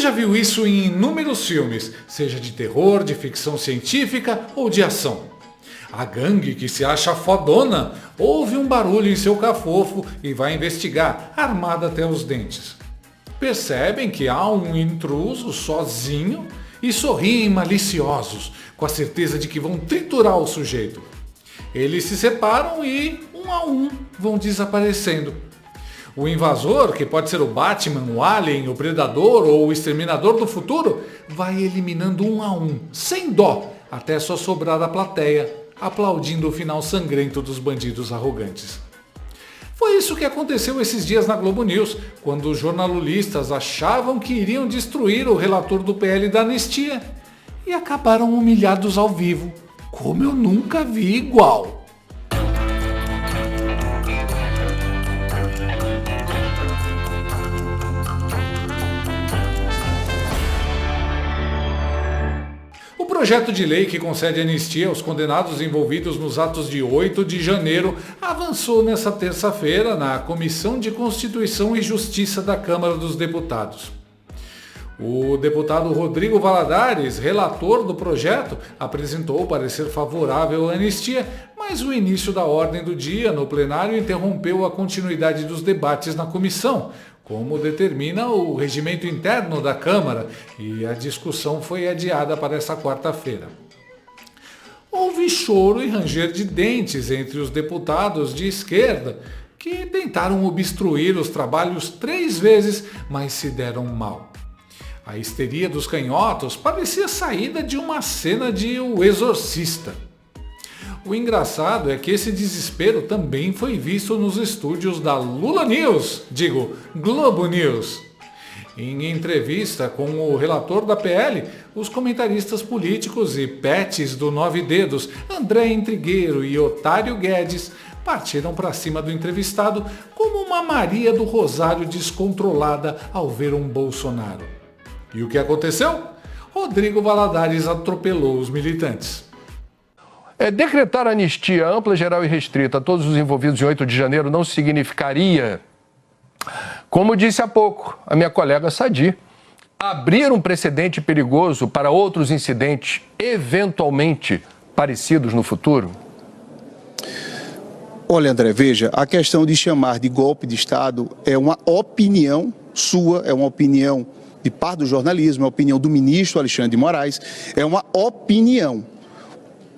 já viu isso em inúmeros filmes, seja de terror, de ficção científica ou de ação. A gangue que se acha fodona ouve um barulho em seu cafofo e vai investigar, armada até os dentes. Percebem que há um intruso sozinho e sorriem maliciosos, com a certeza de que vão triturar o sujeito. Eles se separam e, um a um, vão desaparecendo. O invasor, que pode ser o Batman, o Alien, o Predador ou o Exterminador do Futuro, vai eliminando um a um, sem dó, até só sobrar a plateia, aplaudindo o final sangrento dos bandidos arrogantes. Foi isso que aconteceu esses dias na Globo News, quando os jornalistas achavam que iriam destruir o relator do PL da anistia e acabaram humilhados ao vivo, como eu nunca vi igual. O projeto de lei que concede anistia aos condenados envolvidos nos atos de 8 de janeiro avançou nesta terça-feira na Comissão de Constituição e Justiça da Câmara dos Deputados. O deputado Rodrigo Valadares, relator do projeto, apresentou parecer favorável à anistia, mas o início da ordem do dia no plenário interrompeu a continuidade dos debates na comissão, como determina o regimento interno da Câmara, e a discussão foi adiada para esta quarta-feira. Houve choro e ranger de dentes entre os deputados de esquerda, que tentaram obstruir os trabalhos 3 vezes, mas se deram mal. A histeria dos canhotos parecia saída de uma cena de O Exorcista. O engraçado é que esse desespero também foi visto nos estúdios da Lula News, Globo News. Em entrevista com o relator da PL, os comentaristas políticos e pets do 9 Dedos, André Intrigueiro e Otário Guedes, partiram para cima do entrevistado como uma Maria do Rosário descontrolada ao ver um Bolsonaro. E o que aconteceu? Rodrigo Valadares atropelou os militantes. Decretar anistia ampla, geral e restrita a todos os envolvidos em 8 de janeiro não significaria, como disse há pouco a minha colega Sadi, abrir um precedente perigoso para outros incidentes eventualmente parecidos no futuro? Olha, André, veja, a questão de chamar de golpe de Estado é uma opinião sua, é uma opinião de parte do jornalismo, é uma opinião do ministro Alexandre de Moraes, é uma opinião.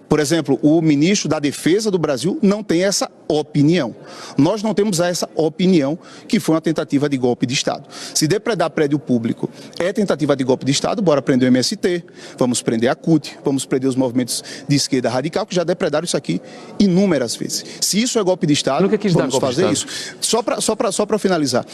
Por exemplo, o ministro da Defesa do Brasil não tem essa opinião. Nós não temos essa opinião que foi uma tentativa de golpe de Estado. Se depredar prédio público é tentativa de golpe de Estado, bora prender o MST, vamos prender a CUT, vamos prender os movimentos de esquerda radical que já depredaram isso aqui inúmeras vezes. Se isso é golpe de Estado, vamos fazer isso. Só para finalizar,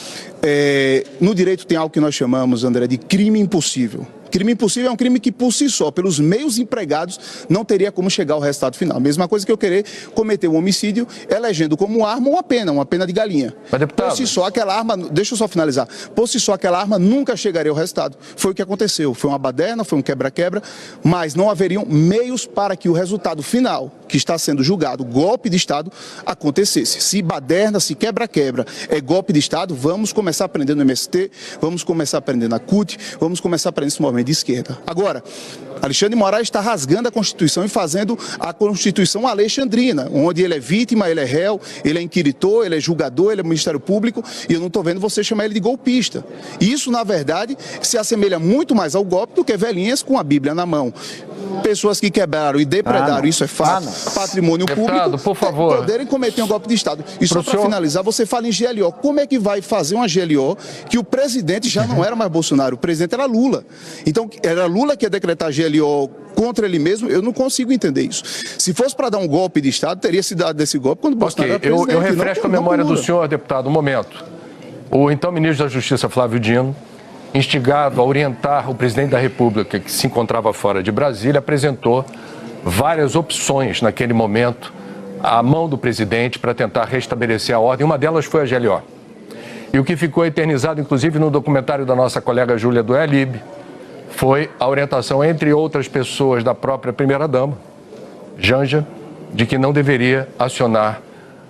no direito tem algo que nós chamamos, André, de crime impossível. Crime impossível é um crime que, por si só, pelos meios empregados, não teria como chegar ao resultado final. Mesma coisa que eu querer cometer um homicídio elegendo como arma uma pena de galinha. Mas, deputado... Por si só, aquela arma, deixa eu só finalizar, por si só, aquela arma nunca chegaria ao resultado. Foi o que aconteceu, foi uma baderna, foi um quebra-quebra, mas não haveriam meios para que o resultado final, que está sendo julgado golpe de Estado, acontecesse. Se baderna, se quebra-quebra é golpe de Estado, vamos começar a aprender no MST, vamos começar a aprender na CUT, vamos começar a aprender nesse movimento de esquerda. Agora, Alexandre de Moraes está rasgando a Constituição e fazendo a Constituição alexandrina, onde ele é vítima, ele é réu, ele é inquiritor, ele é julgador, ele é Ministério Público, e eu não estou vendo você chamar ele de golpista. Isso, na verdade, se assemelha muito mais ao golpe do que velhinhas com a Bíblia na mão. Pessoas que quebraram e depredaram, isso é fato, patrimônio público, por favor, poderem cometer um golpe de Estado. E só para finalizar, você fala em GLO. Como é que vai fazer uma GLO que o presidente já não era mais Bolsonaro, o presidente era Lula? Então, era Lula que ia decretar GLO contra ele mesmo? Eu não consigo entender isso. Se fosse para dar um golpe de Estado, teria se dado desse golpe quando Bolsonaro era presidente. Eu refresco a memória do senhor, deputado, um momento. O então ministro da Justiça, Flávio Dino, instigado a orientar o presidente da República, que se encontrava fora de Brasília, apresentou várias opções naquele momento à mão do presidente para tentar restabelecer a ordem. Uma delas foi a GLO. E o que ficou eternizado, inclusive, no documentário da nossa colega Júlia do Elib, foi a orientação, entre outras pessoas, da própria primeira-dama, Janja, de que não deveria acionar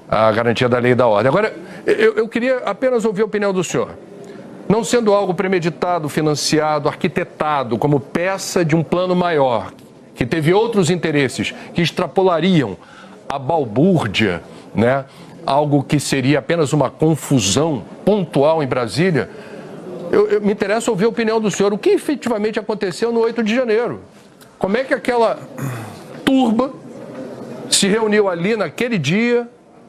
a garantia da lei e da ordem. Agora, eu queria apenas ouvir a opinião do senhor. não sendo algo premeditado, financiado, arquitetado como peça de um plano maior, que teve outros interesses que extrapolariam a balbúrdia, né? Algo que seria apenas uma confusão pontual em Brasília, me interessa ouvir a opinião do senhor. O que efetivamente aconteceu no 8 de janeiro? Como é que aquela turba se reuniu ali naquele dia,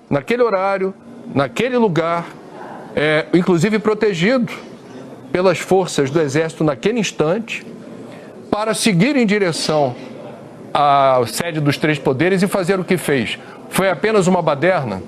naquele horário, naquele lugar, inclusive protegido pelas forças do Exército naquele instante, para seguir em direção à sede dos três poderes e fazer o que fez? Foi apenas uma baderna?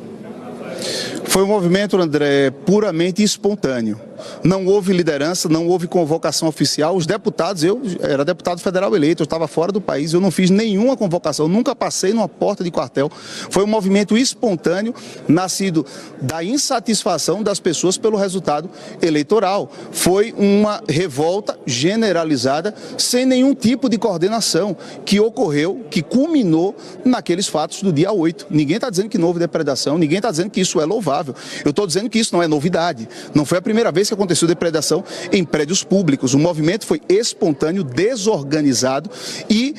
Foi um movimento, André, puramente espontâneo. Não houve liderança, não houve convocação oficial. Os deputados, eu era deputado federal eleito, eu estava fora do país, eu não fiz nenhuma convocação, nunca passei numa porta de quartel. Foi um movimento espontâneo, nascido da insatisfação das pessoas pelo resultado eleitoral. Foi uma revolta generalizada, sem nenhum tipo de coordenação, que ocorreu, que culminou naqueles fatos do dia 8. Ninguém está dizendo que não houve depredação, ninguém está dizendo que isso é louvável. Eu estou dizendo que isso não é novidade. Não foi a primeira vez que aconteceu depredação em prédios públicos. O movimento foi espontâneo, desorganizado e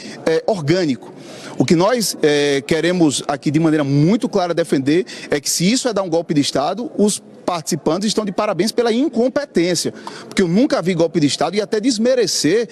orgânico. O que nós queremos aqui de maneira muito clara defender é que, se isso é dar um golpe de Estado, os participantes estão de parabéns pela incompetência, porque eu nunca vi golpe de Estado, e até desmerecer,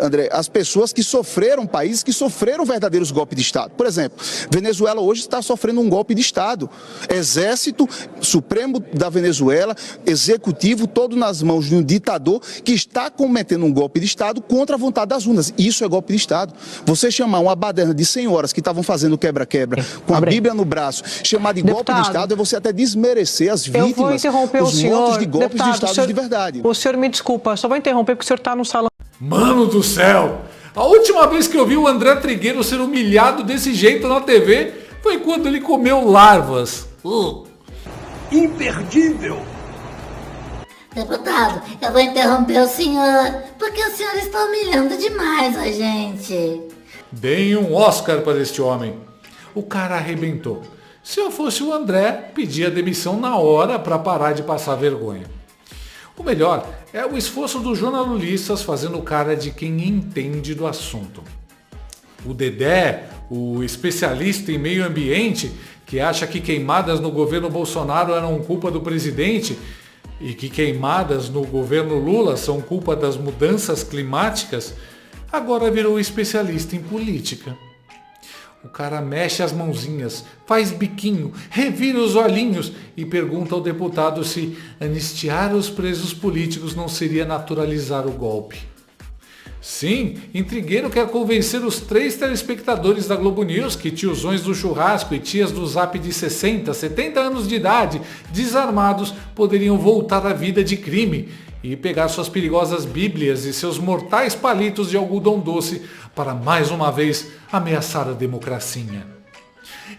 André, as pessoas que sofreram, países que sofreram verdadeiros golpes de Estado. Por exemplo, Venezuela hoje está sofrendo um golpe de Estado. Exército Supremo da Venezuela, executivo, todo nas mãos de um ditador que está cometendo um golpe de Estado contra a vontade das urnas. Isso é golpe de Estado. Você chamar uma baderna de senhoras que estavam fazendo quebra-quebra com a Bíblia no braço, chamar de golpe de Estado, é você até desmerecer as vítimas. Vou interromper o senhor, de golpes deputado, de Estado de verdade. O senhor me desculpa, só vou interromper porque o senhor está no salão. Mano do céu! A última vez que eu vi o André Trigueiro ser humilhado desse jeito na TV foi quando ele comeu larvas. Imperdível! Deputado, eu vou interromper o senhor, porque o senhor está humilhando demais a gente. Deem um Oscar para este homem. O cara arrebentou. Se eu fosse o André, pedia demissão na hora para parar de passar vergonha. O melhor é o esforço dos jornalistas fazendo cara de quem entende do assunto. O Dedé, o especialista em meio ambiente, que acha que queimadas no governo Bolsonaro eram culpa do presidente e que queimadas no governo Lula são culpa das mudanças climáticas, agora virou especialista em política. O cara mexe as mãozinhas, faz biquinho, revira os olhinhos e pergunta ao deputado se anistiar os presos políticos não seria naturalizar o golpe. Sim, Intrigueiro quer convencer os 3 telespectadores da Globo News que tiozões do churrasco e tias do Zap de 60, 70 anos de idade, desarmados, poderiam voltar à vida de crime e pegar suas perigosas bíblias e seus mortais palitos de algodão doce para mais uma vez ameaçar a democracia.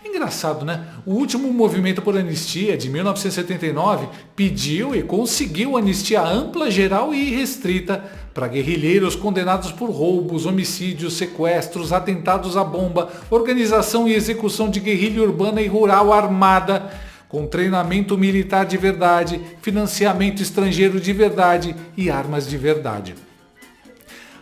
Engraçado, né? O último movimento por anistia, de 1979, pediu e conseguiu anistia ampla, geral e irrestrita para guerrilheiros condenados por roubos, homicídios, sequestros, atentados à bomba, organização e execução de guerrilha urbana e rural armada, com treinamento militar de verdade, financiamento estrangeiro de verdade e armas de verdade.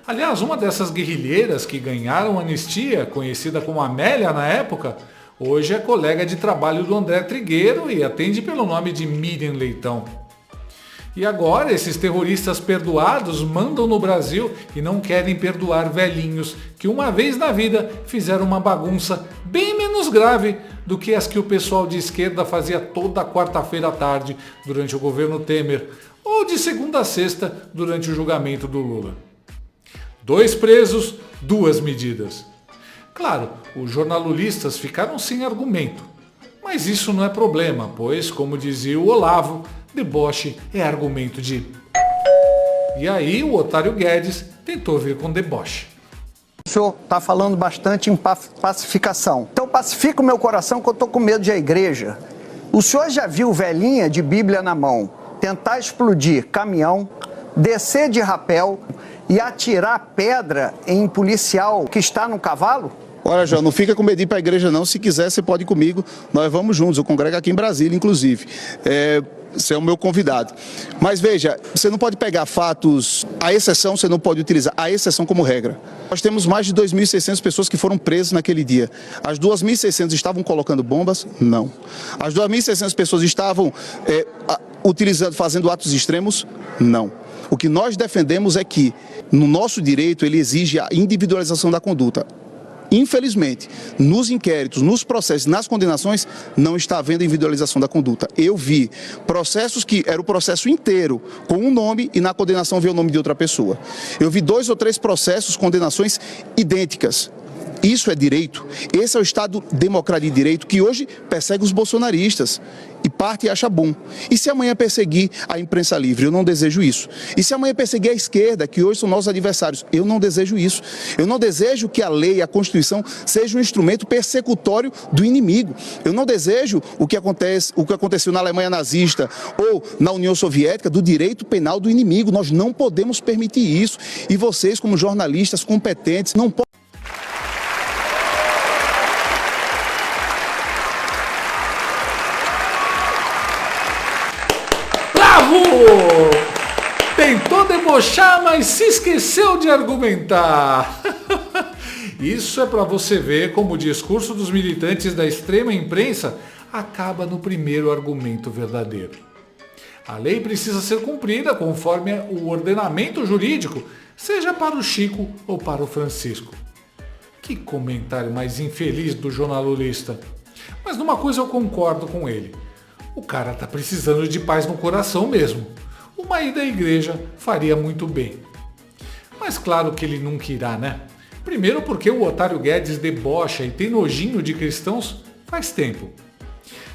Aliás, uma dessas guerrilheiras que ganharam anistia, conhecida como Amélia na época, hoje é colega de trabalho do André Trigueiro e atende pelo nome de Miriam Leitão. E agora esses terroristas perdoados mandam no Brasil e não querem perdoar velhinhos que uma vez na vida fizeram uma bagunça bem menos grave do que as que o pessoal de esquerda fazia toda quarta-feira à tarde durante o governo Temer ou de segunda a sexta durante o julgamento do Lula. 2 presos, 2 medidas. Claro, os jornalistas ficaram sem argumento, mas isso não é problema, pois, como dizia o Olavo, deboche é argumento de... E aí o otário Guedes tentou vir com deboche. O senhor está falando bastante em pacificação. Então pacifica o meu coração que eu estou com medo de a igreja. O senhor já viu velhinha de Bíblia na mão tentar explodir caminhão, descer de rapel e atirar pedra em policial que está no cavalo? Olha, João, não fica com medo de ir para a igreja não. Se quiser, você pode ir comigo. Nós vamos juntos. Eu congrego aqui em Brasília, inclusive. Você é o meu convidado. Mas veja, você não pode pegar fatos, a exceção você não pode utilizar, a exceção como regra. Nós temos mais de 2.600 pessoas que foram presas naquele dia. As 2.600 estavam colocando bombas? Não. As 2.600 pessoas estavam fazendo atos extremos? Não. O que nós defendemos é que, no nosso direito, ele exige a individualização da conduta. Infelizmente, nos inquéritos, nos processos, nas condenações, não está havendo individualização da conduta. Eu vi processos que era o processo inteiro, com um nome, e na condenação veio o nome de outra pessoa. Eu vi 2 ou 3 processos, condenações idênticas. Isso é direito. Esse é o Estado democrático de direito que hoje persegue os bolsonaristas e parte e acha bom. E se amanhã perseguir a imprensa livre? Eu não desejo isso. E se amanhã perseguir a esquerda, que hoje são nossos adversários? Eu não desejo isso. Eu não desejo que a lei, a Constituição, seja um instrumento persecutório do inimigo. Eu não desejo o que aconteceu na Alemanha nazista ou na União Soviética, do direito penal do inimigo. Nós não podemos permitir isso. E vocês, como jornalistas competentes, não podem. Tentou debochar, mas se esqueceu de argumentar. Isso é para você ver como o discurso dos militantes da extrema imprensa acaba no primeiro argumento verdadeiro. A lei precisa ser cumprida conforme o ordenamento jurídico, seja para o Chico ou para o Francisco. Que comentário mais infeliz do jornalista. Mas numa coisa eu concordo com ele. O cara tá precisando de paz no coração mesmo. Uma ida à igreja faria muito bem. Mas claro que ele nunca irá, né? Primeiro porque o Otário Guedes debocha e tem nojinho de cristãos faz tempo.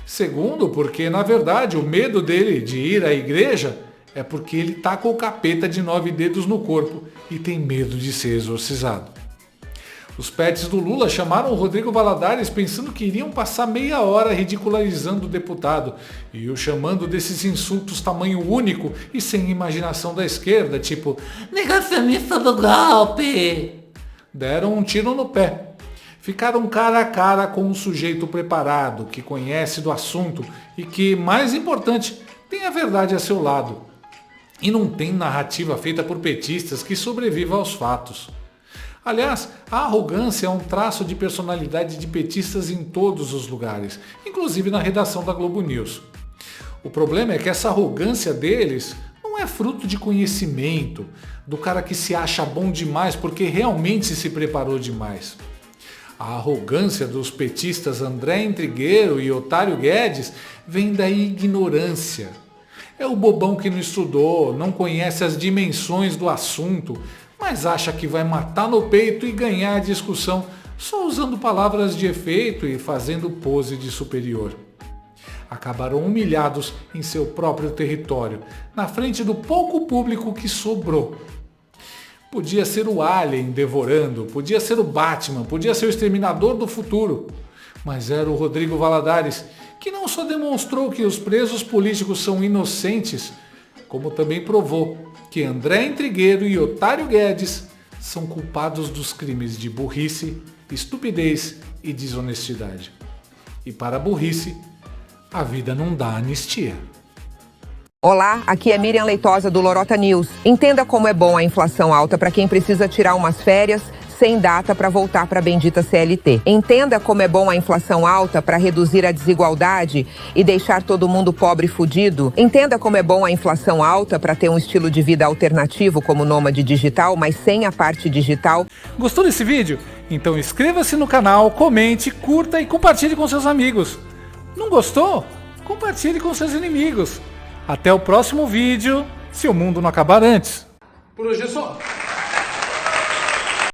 Segundo porque, na verdade, o medo dele de ir à igreja é porque ele tá com o capeta de 9 dedos no corpo e tem medo de ser exorcizado. Os pets do Lula chamaram o Rodrigo Valadares pensando que iriam passar meia hora ridicularizando o deputado e o chamando desses insultos tamanho único e sem imaginação da esquerda, tipo negacionista do golpe. Deram um tiro no pé. Ficaram cara a cara com um sujeito preparado, que conhece do assunto e que, mais importante, tem a verdade a seu lado. E não tem narrativa feita por petistas que sobreviva aos fatos. Aliás, a arrogância é um traço de personalidade de petistas em todos os lugares, inclusive na redação da Globo News. O problema é que essa arrogância deles não é fruto de conhecimento, do cara que se acha bom demais porque realmente se preparou demais. A arrogância dos petistas André Intrigueiro e Otário Guedes vem da ignorância. É o bobão que não estudou, não conhece as dimensões do assunto, mas acha que vai matar no peito e ganhar a discussão só usando palavras de efeito e fazendo pose de superior. Acabaram humilhados em seu próprio território, na frente do pouco público que sobrou. Podia ser o Alien devorando, podia ser o Batman, podia ser o Exterminador do Futuro, mas era o Rodrigo Valadares, que não só demonstrou que os presos políticos são inocentes, como também provou que André Intrigueiro e Otário Guedes são culpados dos crimes de burrice, estupidez e desonestidade. E para a burrice, a vida não dá anistia. Olá, aqui é Miriam Leitosa do Lorota News. Entenda como é bom a inflação alta para quem precisa tirar umas férias sem data para voltar para a bendita CLT. Entenda como é bom a inflação alta para reduzir a desigualdade e deixar todo mundo pobre e fudido. Entenda como é bom a inflação alta para ter um estilo de vida alternativo como nômade digital, mas sem a parte digital. Gostou desse vídeo? Então inscreva-se no canal, comente, curta e compartilhe com seus amigos. Não gostou? Compartilhe com seus inimigos. Até o próximo vídeo, se o mundo não acabar antes. Por hoje é só.